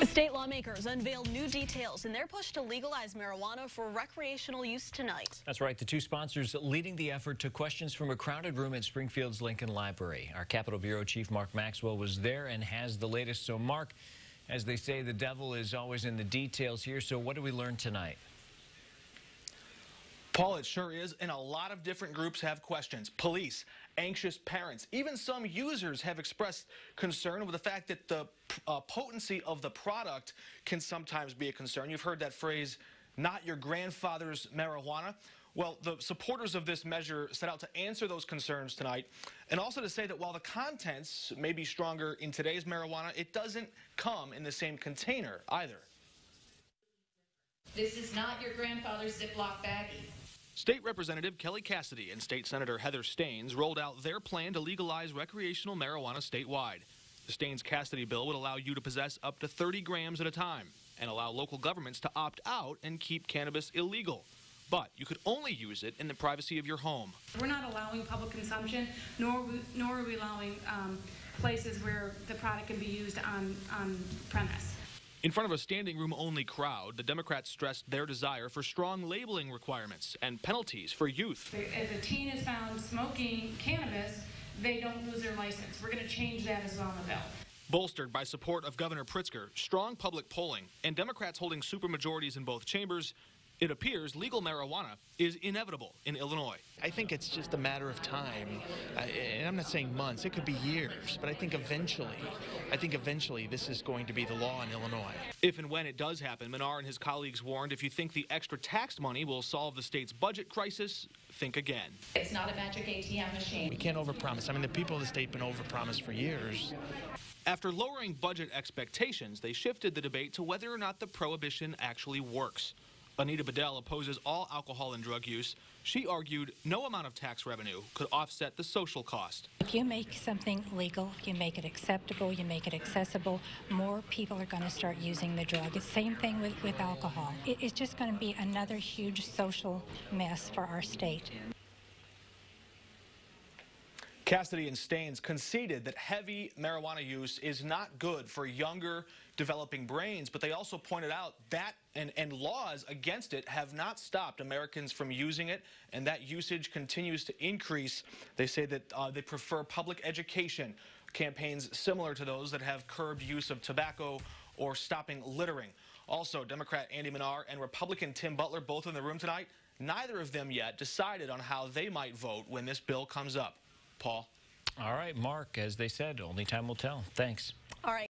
State lawmakers unveiled new details in their push to legalize marijuana for recreational use tonight. That's right. The two sponsors leading the effort took questions from a crowded room at Springfield's Lincoln Library. Our Capitol Bureau Chief Mark Maxwell was there and has the latest. So, Mark, as they say, the devil is always in the details here. So what did we learn tonight? Paul, it sure is, and a lot of different groups have questions. Police, anxious parents, even some users have expressed concern with the fact that the potency of the product can sometimes be a concern. You've heard that phrase, not your grandfather's marijuana. Well, the supporters of this measure set out to answer those concerns tonight, and also to say that while the contents may be stronger in today's marijuana, it doesn't come in the same container either. This is not your grandfather's Ziploc baggie. State Representative Kelly Cassidy and State Senator Heather Stains rolled out their plan to legalize recreational marijuana statewide. The Stains-Cassidy bill would allow you to possess up to 30 grams at a time and allow local governments to opt out and keep cannabis illegal. But you could only use it in the privacy of your home. We're not allowing public consumption, nor are we allowing places where the product can be used on premise. In front of a standing room only crowd, the Democrats stressed their desire for strong labeling requirements and penalties for youth. If a teen is found smoking cannabis, they don't lose their license. We're going to change that as well in the bill. Bolstered by support of Governor Pritzker, strong public polling, and Democrats holding supermajorities in both chambers, it appears legal marijuana is inevitable in Illinois. I think it's just a matter of time, and I'm not saying months, it could be years, but I think eventually this is going to be the law in Illinois. If and when it does happen, Manar and his colleagues warned if you think the extra tax money will solve the state's budget crisis, think again. It's not a magic ATM machine. We can't overpromise. I mean, the people of the state have been overpromised for years. After lowering budget expectations, they shifted the debate to whether or not the prohibition actually works. Anita Bedell opposes all alcohol and drug use. She argued no amount of tax revenue could offset the social cost. If you make something legal, you make it acceptable, you make it accessible, more people are going to start using the drug. It's the same thing with alcohol. It's just going to be another huge social mess for our state. Cassidy and Stains conceded that heavy marijuana use is not good for younger, developing brains, but they also pointed out that and laws against it have not stopped Americans from using it, and that usage continues to increase. They say that they prefer public education campaigns similar to those that have curbed use of tobacco or stopping littering. Also, Democrat Andy Manar and Republican Tim Butler, both in the room tonight, neither of them yet decided on how they might vote when this bill comes up. Paul. All right, Mark, as they said, only time will tell. Thanks. All right.